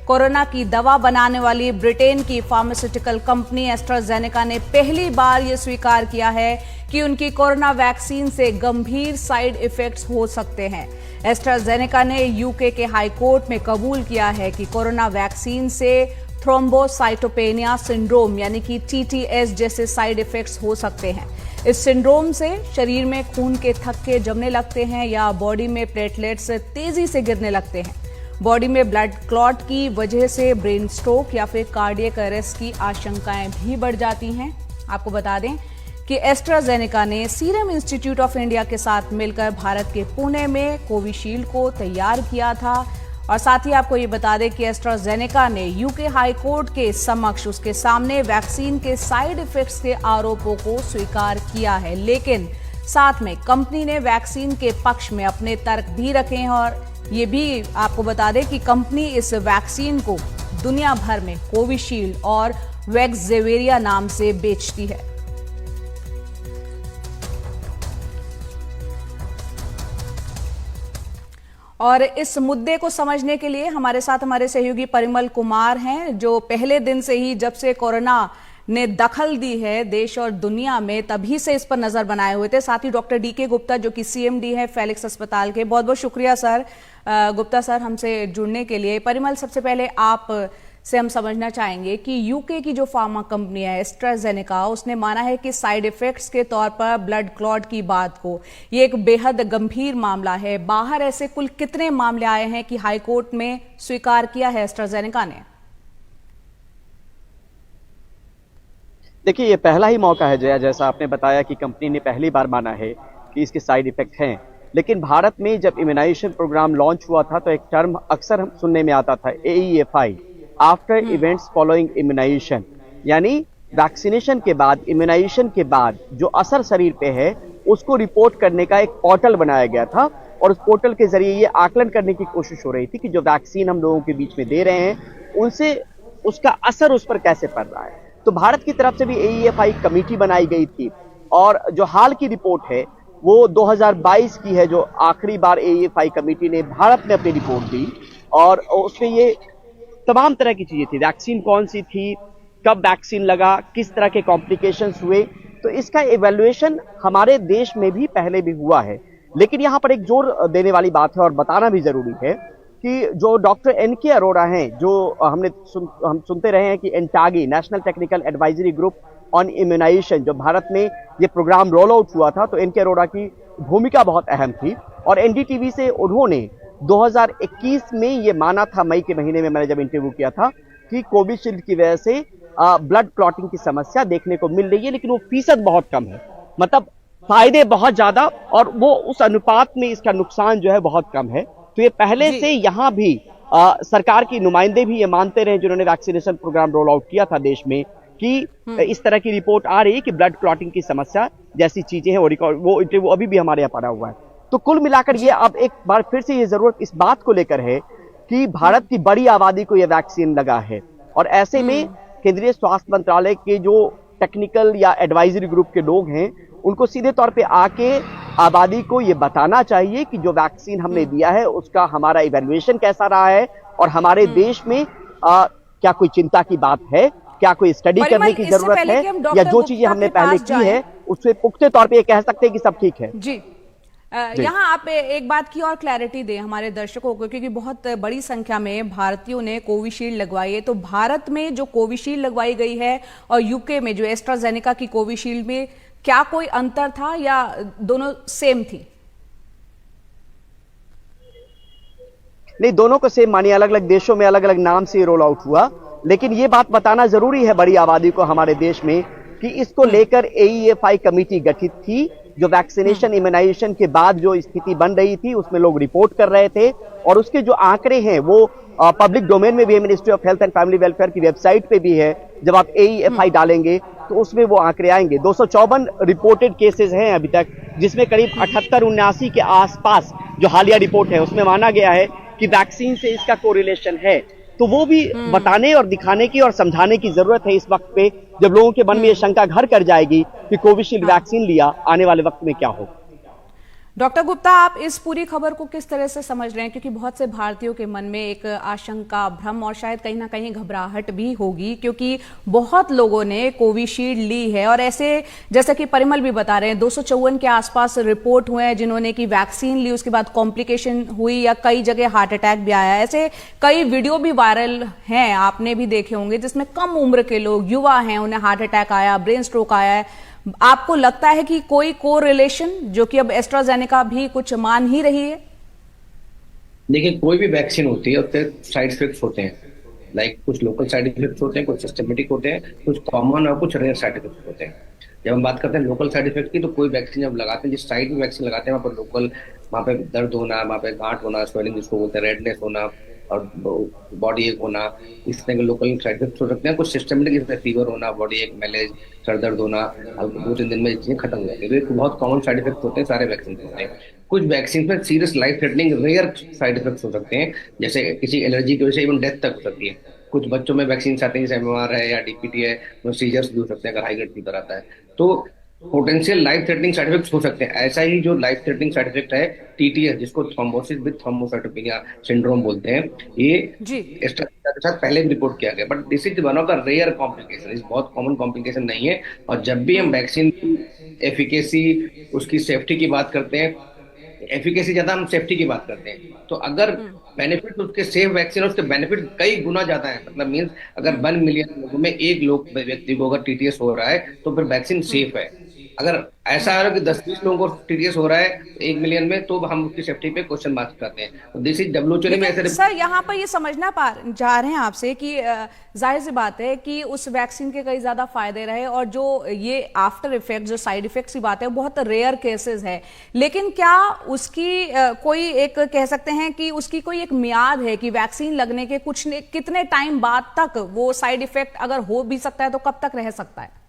Corona की दवा बनाने वाली ब्रिटेन की फार्मास्यूटिकल कंपनी एस्ट्राजेनेका ने पहली बार यह स्वीकार किया है कि उनकी कोरोना वैक्सीन से गंभीर साइड इफेक्ट्स हो सकते हैं। एस्ट्राजेनेका ने यूके के हाई कोर्ट में कबूल किया है कि कोरोना वैक्सीन से थ्रोम्बोसाइटोपेनिया सिंड्रोम यानी कि TTS जैसे साइड इफेक्ट्स हो सकते हैं। इस सिंड्रोम से शरीर में खून के थक्के जमने लगते हैं या बॉडी में प्लेटलेट्स तेजी से गिरने लगते हैं। बॉडी में ब्लड क्लॉट की वजह से ब्रेन स्ट्रोक या फिर कार्डियक अरेस्ट की आशंकाएं भी बढ़ जाती हैं। आपको बता दें कि एस्ट्राजेनेका ने सीरम इंस्टीट्यूट ऑफ इंडिया के साथ मिलकर भारत के पुणे में कोविशील्ड को तैयार किया था। और साथ ही आपको ये बता दें कि एस्ट्राजेनेका ने यूके हाई कोर्ट के समक्ष उसके सामने वैक्सीन के साइड इफेक्ट्स के आरोपों को स्वीकार किया है, लेकिन साथ में कंपनी ने वैक्सीन के पक्ष में अपने तर्क भी रखे हैं। और ये भी आपको बता दें कि कंपनी इस वैक्सीन को दुनिया भर में कोविशील्ड और वैक्सजेवियर नाम से बेचती है। और इस मुद्दे को समझने के लिए हमारे साथ हमारे सहयोगी परिमल कुमार हैं, जो पहले दिन से ही जब से कोरोना ने दखल दी है देश और दुनिया में तभी से इस पर नजर बनाए हुए थे। साथ ही डॉक्टर DK गुप्ता जो कि CMD है फेलिक्स अस्पताल के। बहुत बहुत शुक्रिया सर गुप्ता सर हमसे जुड़ने के लिए। परिमल, सबसे पहले आप से हम समझना चाहेंगे कि यूके की जो फार्मा कंपनी है एस्ट्राजेनेका, उसने माना है कि साइड इफेक्ट्स के तौर पर ब्लड क्लॉट की बात को ये एक बेहद गंभीर मामला है। बाहर ऐसे कुल कितने मामले आए हैं कि हाई कोर्ट में स्वीकार किया है एस्ट्राजेनेका ने? देखिए, ये पहला ही मौका है जया, जैसा आपने बताया कि कंपनी ने पहली बार माना है कि इसके साइड इफेक्ट हैं। लेकिन भारत में जब इम्यूनाइजेशन प्रोग्राम लॉन्च हुआ था तो एक टर्म अक्सर हम सुनने में आता था, AEFI, after events following immunization, यानी वैक्सीनेशन के बाद, इम्यूनाइजेशन के बाद जो असर शरीर पे है उसको रिपोर्ट करने का एक पोर्टल बनाया गया था। और उस पोर्टल के जरिए ये आकलन करने की कोशिश हो रही थी कि जो वैक्सीन हम लोगों के बीच में दे रहे हैं उनसे उसका असर उस पर कैसे पड़ रहा है। तो भारत की तरफ से भी AEFI कमेटी बनाई गई थी और जो हाल की रिपोर्ट है वो 2022 की है, जो आखिरी बार AEFI कमेटी ने भारत में अपनी रिपोर्ट दी। और उसमें ये तमाम तरह की चीजें थी, वैक्सीन कौन सी थी, कब वैक्सीन लगा, किस तरह के कॉम्प्लिकेशंस हुए। तो इसका इवैल्यूएशन हमारे देश में भी पहले भी हुआ है। लेकिन यहाँ पर एक जोर देने वाली बात है और बताना भी जरूरी है कि जो डॉक्टर NK अरोड़ा हैं, जो हम सुनते रहे हैं कि NTAGI, national technical advisory group on immunisation, जो भारत में ये प्रोग्राम रोल आउट हुआ था तो NK अरोड़ा की भूमिका बहुत अहम थी। और NDTV से उन्होंने 2021 में ये माना था, मई के महीने में मैंने जब इंटरव्यू किया था, कि कोविशील्ड की वजह से ब्लड क्लॉटिंग की समस्या देखने को मिल रही है, लेकिन वो फीसद बहुत कम है। मतलब फायदे बहुत ज्यादा और वो उस अनुपात में इसका नुकसान जो है बहुत कम है। तो ये पहले से यहाँ भी सरकार की नुमाइंदे भी ये मानते रहे जिन्होंने वैक्सीनेशन प्रोग्राम रोल आउट किया था देश में, कि इस तरह की रिपोर्ट आ रही है कि ब्लड क्लॉटिंग की समस्या जैसी चीजें हैं। वो इंटरव्यू अभी भी हमारे यहाँ पड़ा हुआ है। तो कुल मिलाकर ये अब एक बार फिर से ये जरूरत इस बात को लेकर है कि भारत की बड़ी आबादी को ये वैक्सीन लगा है और ऐसे में केंद्रीय स्वास्थ्य मंत्रालय के जो टेक्निकल या एडवाइजरी ग्रुप के लोग हैं उनको सीधे तौर पे आके आबादी को ये बताना चाहिए कि जो वैक्सीन हमने दिया है उसका हमारा इवैल्यूएशन कैसा रहा है और हमारे देश में क्या कोई चिंता की बात है, क्या कोई स्टडी करने की जरूरत है, या जो चीजें हमने पहले की है उससे पुख्ते तौर पे ये कह सकते हैं कि सब ठीक है। जी यहाँ आप एक बात की और क्लैरिटी दें हमारे दर्शकों को, क्योंकि बहुत बड़ी संख्या में भारतीयों ने कोविशील्ड लगवाई है। तो भारत में जो कोविशील्ड लगवाई गई है और यूके में जो एस्ट्राजेनेका की कोविशील्ड में क्या कोई अंतर था या दोनों सेम थी? नहीं, दोनों को सेम मानिए, अलग अलग देशों में अलग अलग नाम से रोल आउट हुआ। लेकिन ये बात बताना जरूरी है बड़ी आबादी को हमारे देश में कि इसको लेकर AEFI कमेटी गठित थी, जो वैक्सीनेशन इम्यूनाइजेशन के बाद जो स्थिति बन रही थी उसमें लोग रिपोर्ट कर रहे थे और उसके जो आंकड़े हैं वो पब्लिक डोमेन में भी है, ministry of health and family welfare की वेबसाइट पे भी है। जब आप AEFI डालेंगे तो उसमें वो आंकड़े आएंगे। 254 रिपोर्टेड केसेस हैं अभी तक, जिसमें करीब 78-79 के आसपास जो हालिया रिपोर्ट है उसमें माना गया है कि वैक्सीन से इसका कोरिलेशन है। तो वो भी बताने और दिखाने की और समझाने की जरूरत है इस वक्त पे, जब लोगों के मन में ये शंका घर कर जाएगी कि कोविशील्ड वैक्सीन लिया, आने वाले वक्त में क्या हो। डॉक्टर गुप्ता, आप इस पूरी खबर को किस तरह से समझ रहे हैं? क्योंकि बहुत से भारतीयों के मन में एक आशंका, भ्रम और शायद कहीं ना कहीं घबराहट भी होगी, क्योंकि बहुत लोगों ने कोविशील्ड ली है और ऐसे जैसा कि परिमल भी बता रहे हैं 254 के आसपास रिपोर्ट हुए हैं जिन्होंने की वैक्सीन ली, उसके बाद कॉम्प्लिकेशन हुई या कई जगह हार्ट अटैक भी आया। ऐसे कई वीडियो भी वायरल हैं, आपने भी देखे होंगे, जिसमें कम उम्र के लोग, युवा हैं, उन्हें हार्ट अटैक आया, ब्रेन स्ट्रोक आया है। आपको लगता है कि कोई कोरिलेशन, जो कि अब एस्ट्राजेनेका भी कुछ मान ही रही है? देखिए, कोई भी वैक्सीन होती है उसके साइड इफेक्ट्स होते हैं। लाइक कुछ लोकल साइड इफेक्ट्स होते हैं, कुछ सिस्टमेटिक होते हैं, कुछ कॉमन और कुछ रेयर साइड इफेक्ट्स होते हैं। जब हम बात करते हैं लोकल साइड इफेक्ट की, तो कोई वैक्सीन जब लगाते हैं, जिस साइड में वैक्सीन लगाते हैं वहाँ पर लोकल, वहाँ पे दर्द होना, वहाँ पे गांठ होना, स्वेलिंग जिसको बोलते हैं, रेडनेस होना और बॉडी एक होना, इस तरह के लोकल साइड इफेक्ट्स हो सकते हैं। कुछ सिस्टमेटिक, जैसे फीवर होना, बॉडी एक, मैलेज, सर दर्द होना, 2-3 दिन में ये चीजें खत्म हो जाती है। तो एक बहुत कॉमन साइड इफेक्ट होते हैं, सारे वैक्सीन होते हैं। कुछ वैक्सीन में serious life threatening rare side effects हो सकते हैं, जैसे किसी एलर्जी की वजह से इवन डेथ तक हो सकती है। कुछ बच्चों में वैक्सीन आते हैं, जैसे MMR है या DPT है, वो सीजर्स भी हो सकते हैं अगर हाई ग्रेड फीवर आता है। तो potential life threatening side effects हो सकते हैं। ऐसा ही जो लाइफ थ्रेटनिंग साइड इफेक्ट है TTS, जिसको थ्रोम्बोसिस विद थ्रोम्बोसाइटोपेनिया सिंड्रोम बोलते हैं, ये एस्ट्राजेनेका के साथ पहले भी रिपोर्ट किया गया, but this is one of the rare complication. इस बहुत कॉमन कॉम्प्लिकेशन नहीं है। और जब भी हम वैक्सीन की एफिकेसी, उसकी सेफ्टी की बात करते हैं, एफिकेसी ज्यादा, हम सेफ्टी की बात करते हैं, तो अगर बेनिफिट उसके सेफ वैक्सीन, उसके बेनिफिट कई गुना ज्यादा है। मतलब मींस अगर 1 मिलियन लोगों में एक लोग व्यक्ति को अगर TTS हो रहा है तो फिर वैक्सीन सेफ है। अगर ऐसा है कि 10-20 लोगों को TTS हो रहा है 1 मिलियन में, तो हम उसकी सेफ्टी पे क्वेश्चन मार्क करते हैं। दिस इज WHO में ऐसे। सर, यहाँ पर ये समझना जा रहे हैं आपसे कि जाहिर सी बात है कि उस वैक्सीन के कई ज्यादा फायदे रहे और जो ये आफ्टर इफेक्ट, जो साइड इफेक्ट्स की बात है, बहुत रेयर केसेस है। लेकिन क्या उसकी कोई एक कह सकते हैं कि उसकी कोई एक मियाद है कि वैक्सीन लगने के कितने टाइम बाद तक वो साइड इफेक्ट अगर हो भी सकता है तो कब तक रह सकता है?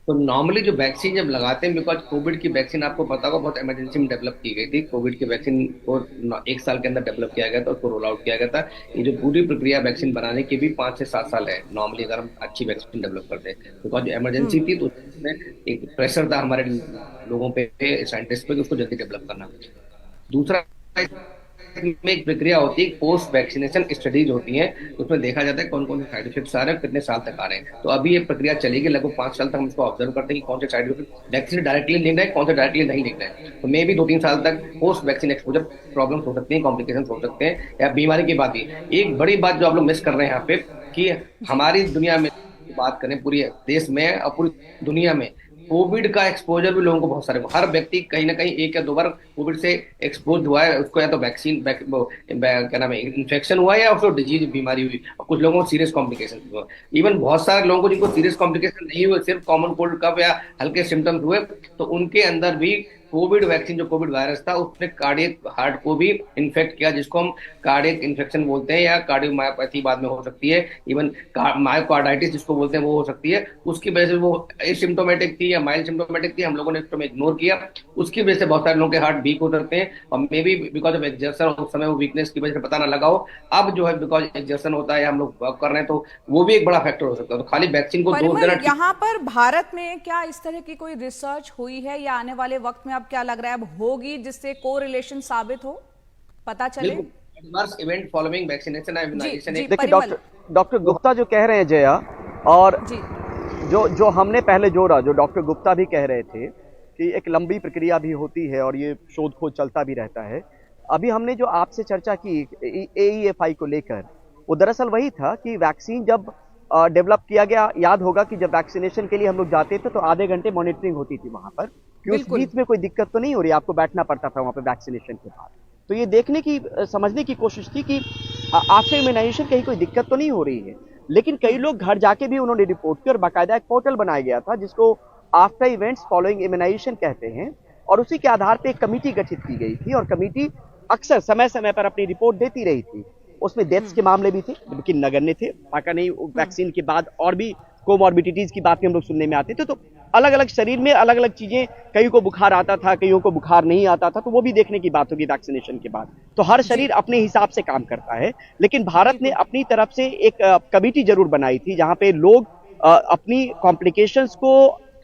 तो नॉर्मली जो वैक्सीन जब लगाते हैं, बिकॉज कोविड की वैक्सीन आपको पता होगा बहुत इमरजेंसी में डेवलप की गई थी। कोविड की वैक्सीन को 1 साल के अंदर डेवलप किया गया था, उसको रोल आउट किया गया था। ये जो पूरी प्रक्रिया वैक्सीन बनाने की भी 5 से 7 साल है नॉर्मली, अगर हम अच्छी वैक्सीन डेवलप करते हैं। बिकॉज इमरजेंसी थी तो उसमें एक प्रेशर था हमारे लोगों पे, साइंटिस्ट पे, कि उसको जल्दी डेवलप करना। दूसरा में एक प्रक्रिया होती है, पोस्ट वैक्सीनेशन स्टडीज होती हैं, उसमें देखा जाता है कौन कौन से साइड इफेक्ट्स आ रहे हैं, कितने साल तक आ रहे हैं। तो अभी ये प्रक्रिया चलेगी, लगभग 5 साल तक हम इसको ऑब्जर्व करते हैं कि कौन से side effect vaccine directly link है, कौन से डायरेक्टली नहीं लिंक है। तो मे भी 2-3 साल तक पोस्ट वैक्सीन एक्सपोजर प्रॉब्लम हो सकती है, कॉम्प्लिकेशन हो सकते हैं, या बीमारी की बात ही। एक बड़ी बात जो आप लोग मिस कर रहे हैं यहाँ पे, कि हमारी दुनिया में बात करें, पूरी देश में और पूरी दुनिया में, कोविड का एक्सपोजर भी लोगों को बहुत सारे, हर व्यक्ति कहीं ना कहीं 1 या 2 बार कोविड से एक्सपोज हुआ है। उसको या तो वैक्सीन क्या नाम है, इन्फेक्शन हुआ है, या उसको डिजीज बीमारी हुई, और कुछ लोगों को सीरियस कॉम्प्लिकेशन हुआ। इवन बहुत सारे लोगों को जिनको सीरियस कॉम्प्लिकेशन नहीं हुए, सिर्फ कॉमन कोल्ड कफ या हल्के सिम्टम्स हुए, तो उनके अंदर भी कोविड वैक्सीन, जो कोविड वायरस था, उसने कार्डियक हार्ट को भी इन्फेक्ट किया, जिसको हम कार्डियक इन्फेक्शन बोलते हैं, या कार्डियोमायोपैथी बाद में हो सकती है, इवन मायोकार्डाइटिस जिसको बोलते हैं वो हो सकती है। उसकी वजह से वो एसिम्प्टोमेटिक थी या माइल्ड सिम्प्टोमेटिक थी, हम लोगों ने इसको इग्नोर किया। उसकी वजह से बहुत सारे लोगों के हार्ट वीक हो सकते हैं, और may be because of exertion, उस समय वो वीकनेस की वजह से पता ना लगा हो। अब जो है बिकॉज एक्सर्शन होता है, हम लोग वर्क कर रहे हैं, तो वो भी एक बड़ा फैक्टर हो सकता है। तो खाली वैक्सीन को दोष देना, यहाँ पर भारत में क्या इस तरह की कोई रिसर्च हुई है, या आने वाले वक्त में अब क्या लग रहा है अब होगी, जिससे कोरिलेशन साबित हो, पता चले? Event following vaccination and immunization. देखिए डॉक्टर गुप्ता जो कह रहे हैं जया, और जो हमने पहले जोड़ा, जो डॉक्टर गुप्ता भी कह रहे थे कि एक लंबी प्रक्रिया भी होती है और ये शोध खोज चलता भी रहता है। अभी हमने जो आपसे चर्चा की AEFI को लेकर, वो दरअसल वही था कि वैक्सीन जब डेवलप किया गया, याद होगा कि जब वैक्सीनेशन के लिए हम लोग जाते थे तो आधे घंटे मॉनिटरिंग होती थी वहां पर, कि उस बीच में कोई दिक्कत तो नहीं हो रही, आपको बैठना पड़ता था वहां पर वैक्सीनेशन के बाद। तो ये देखने की, समझने की कोशिश थी कि आफ्टर इम्यूनाइजेशन कहीं कोई दिक्कत तो नहीं हो रही है। लेकिन कई लोग घर जाके भी उन्होंने रिपोर्ट की, और बाकायदा एक पोर्टल बनाया गया था जिसको आफ्टर इवेंट्स फॉलोइंग इम्यूनाइजेशन कहते हैं, और उसी के आधार पर एक कमेटी गठित की गई थी, और कमेटी अक्सर समय समय पर अपनी रिपोर्ट देती रही थी। उसमें डेथ्स के मामले भी थे, लेकिन नगण्य थे, बाका नहीं। वैक्सीन के बाद और भी कोमॉर्बिडिटीज की बातें हम लोग सुनने में आते थे, तो अलग अलग शरीर में अलग अलग चीजें, कई को बुखार आता था, कईयों को बुखार नहीं आता था, तो वो भी देखने की बात होगी वैक्सीनेशन के बाद। तो हर शरीर अपने हिसाब से काम करता है, लेकिन भारत ने अपनी तरफ से एक कमेटी जरूर बनाई थी जहां पे लोग अपनी कॉम्प्लिकेशंस को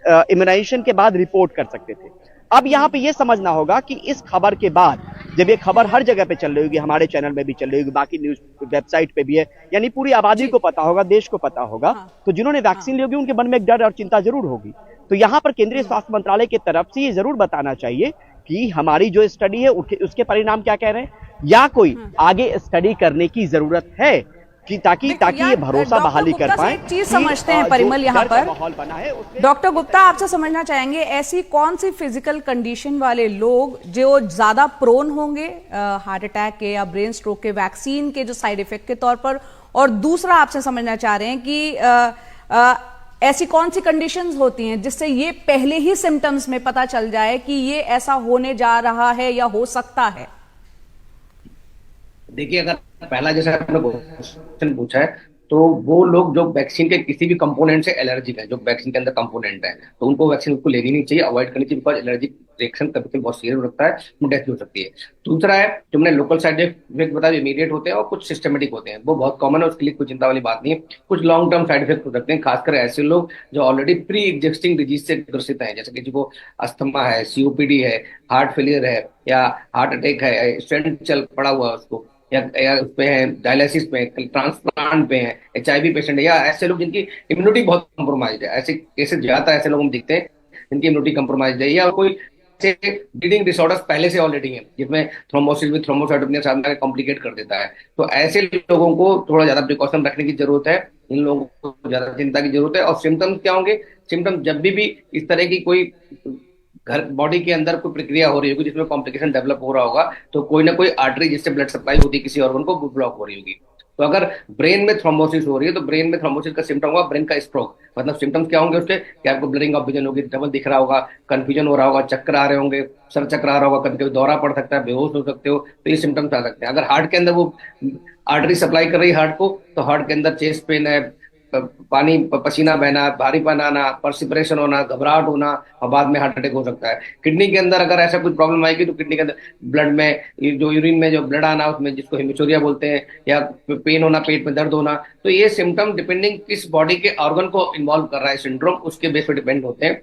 इम्यूनाइजेशन के बाद रिपोर्ट कर सकते थे। अब यहाँ पे ये समझना होगा कि इस खबर के बाद जब ये खबर हर जगह पे चल रही होगी, हमारे चैनल में भी चल रही होगी, बाकी न्यूज वेबसाइट पे भी है, यानी पूरी आबादी को पता होगा, देश को पता होगा, तो जिन्होंने वैक्सीन ली होगी उनके मन में एक डर और चिंता जरूर होगी। तो यहाँ पर केंद्रीय स्वास्थ्य मंत्रालय की तरफ से ये जरूर बताना चाहिए कि हमारी जो स्टडी है उसके परिणाम क्या कह रहे हैं, या कोई आगे स्टडी करने की जरूरत है कि ताकि ये भरोसा बहाली कर पाए। एक चीज समझते हैं परिमल, यहाँ पर माहौल बना है। डॉक्टर गुप्ता आपसे समझना चाहेंगे, ऐसी कौन सी फिजिकल कंडीशन वाले लोग जो ज्यादा प्रोन होंगे हार्ट अटैक के या ब्रेन स्ट्रोक के वैक्सीन के जो साइड इफेक्ट के तौर पर, और दूसरा आपसे समझना चाह रहे हैं कि ऐसी कौन सी कंडीशंस होती हैं जिससे ये पहले ही सिम्टम्स में पता चल जाए कि ये ऐसा होने जा रहा है या हो सकता है। देखिए, अगर पहला जैसे आपने क्वेश्चन पूछा है, तो वो लोग जो वैक्सीन के किसी भी कंपोनेंट से एलर्जिक है, जो वैक्सीन के अंदर कंपोनेंट है, तो उनको वैक्सीन को लेनी नहीं चाहिए, अवॉइड करनी चाहिए, बिकॉज एलर्जिक रिएक्शन कभी कभी बहुत सीरियस हो सकता है, डेथ भी हो सकती है। दूसरा है जो मैंने लोकल साइड इफेक्ट बताया, इमीडिएट होते हैं और कुछ सिस्टमेटिक होते हैं, वो बहुत कॉमन है, उसके लिए कोई चिंता वाली बात नहीं है। कुछ लॉन्ग टर्म साइड इफेक्ट हो सकते हैं, खासकर ऐसे लोग जो ऑलरेडी प्री एग्जिस्टिंग डिजीज से ग्रसित हैं, जैसे किसी को अस्थमा है, सीओपीडी है, हार्ट फेलियर है, या हार्ट अटैक है, स्टेंट चल पड़ा हुआ है उसको, या उस पे है, डायलिसिस पे, ट्रांसप्लांट पे है, HIV पेशेंट है, या ऐसे लोग जिनकी इम्यूनिटी बहुत कम्प्रोमाइज है, ऐसे केसेस ज्यादा ऐसे लोग हम दिखते हैं जिनकी इम्यूनिटी कम्प्रोमाइज है, या कोई ब्लीडिंग डिसऑर्डर्स पहले से ऑलरेडी है, जिसमें थ्रोम्बोसिस भी थ्रोम्बोसाइटोपेनिया साथ में कॉम्प्लिकेट कर देता है। तो ऐसे लोगों को थोड़ा ज्यादा प्रिकॉशन रखने की जरूरत है, इन लोगों को ज्यादा चिंता की जरूरत है। और सिम्टम्स क्या होंगे? सिम्टम्स जब भी इस तरह की कोई घर बॉडी के अंदर कोई प्रक्रिया हो रही होगी जिसमें कॉम्प्लिकेशन डेवलप हो रहा होगा, तो कोई ना कोई आर्टरी जिससे ब्लड सप्लाई होती है किसी ऑर्गन को, वो ब्लॉक हो रही होगी। तो अगर ब्रेन में थ्रोम्बोसिस हो रही है, तो ब्रेन में थ्रोम्बोसिस का सिम्टम होगा ब्रेन का स्ट्रोक। मतलब सिम्टम्स क्या होंगे उसके, कि आपको ब्लरिंग ऑफ विजन होगी, डबल दिख रहा होगा, कंफ्यूजन हो रहा होगा, चक्कर आ रहे होंगे, सर चक्कर आ रहा होगा, कभी कभी दौरा पड़ सकता है, बेहोश हो सकते हो, तो ये सिम्टम्स आ सकते हैं। अगर हार्ट के अंदर वो आर्टरी सप्लाई कर रही है हार्ट को, तो हार्ट के अंदर चेस्ट पेन है, पानी पसीना बहना, भारीपन आना, पर्सिपरेशन होना, घबराहट होना, और बाद में हार्ट अटैक हो सकता है। किडनी के अंदर अगर ऐसा कुछ प्रॉब्लम आएगी, तो किडनी के अंदर ब्लड में जो यूरिन में जो ब्लड आना, उसमें जिसको हेमिचूरिया बोलते हैं, या पेन होना, पेट में दर्द होना, तो ये सिम्टम डिपेंडिंग किस बॉडी के ऑर्गन को इन्वॉल्व कर रहा है सिंड्रोम, उसके बेस पे डिपेंड होते हैं।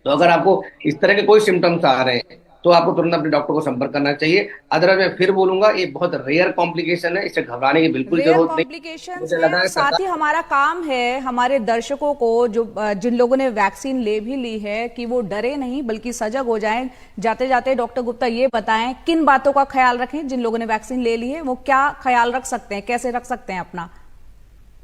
तो अगर आपको इस तरह के कोई सिम्टम्स आ रहे हैं, तो आपको तुरंत अपने डॉक्टर को संपर्क करना चाहिए। अदरवाइज मैं फिर बोलूंगा, ये बहुत रेयर कॉम्प्लिकेशन है, इससे घबराने की बिल्कुल जरूरत नहीं। कॉम्प्लिकेशंस है, साथ ही हमारा काम है हमारे दर्शकों को, जो जिन लोगों ने वैक्सीन ले भी ली है, कि वो डरे नहीं बल्कि सजग हो जाएं। जाते जाते डॉक्टर गुप्ता ये बताएं किन बातों का ख्याल रखें, जिन लोगों ने वैक्सीन ले ली है वो क्या ख्याल रख सकते हैं, कैसे रख सकते हैं अपना।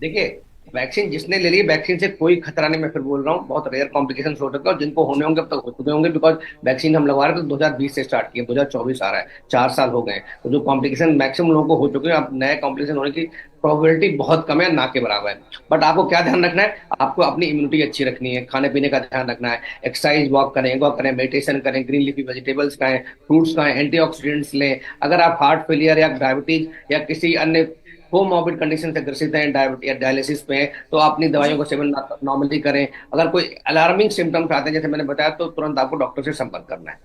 देखिए, वैक्सीन जिसने ले ली, वैक्सीन से कोई खतरा नहीं, मैं फिर बोल रहा हूँ, बहुत रेयर कॉम्प्लिकेशन हो सकता है, और जिनको होने होंगे अब तक हो चुके होंगे, बिकॉज वैक्सीन हम लगवा रहे थे 2020 से स्टार्ट किए, 2024 आ रहा है, 4 साल हो गए। तो जो कॉम्प्लिकेशन मैक्सिमम लोगों को हो चुके हैं, अब नए कॉम्प्लिकेशन होने की प्रोबेबिलिटी बहुत कम है, ना के बराबर है। बट आपको क्या ध्यान रखना है? आपको अपनी इम्यूनिटी अच्छी रखनी है, खाने पीने का ध्यान रखना है, एक्सरसाइज, वॉक करें, मेडिटेशन करें, ग्रीन लीफी वेजिटेबल्स खाएं, फ्रूट्स खाएं, एंटीऑक्सीडेंट्स लें। अगर आप हार्ट फेलियर या डायबिटीज या किसी अन्य कोमॉर्बिड कंडीशन से ग्रसित हैं, डायबिटीज या डायलिसिस पे हैं, तो आप अपनी दवाइयों का सेवन नॉर्मली करें। अगर कोई अलार्मिंग सिम्टम्स आते हैं, जैसे मैंने बताया, तो तुरंत आपको डॉक्टर से संपर्क करना है।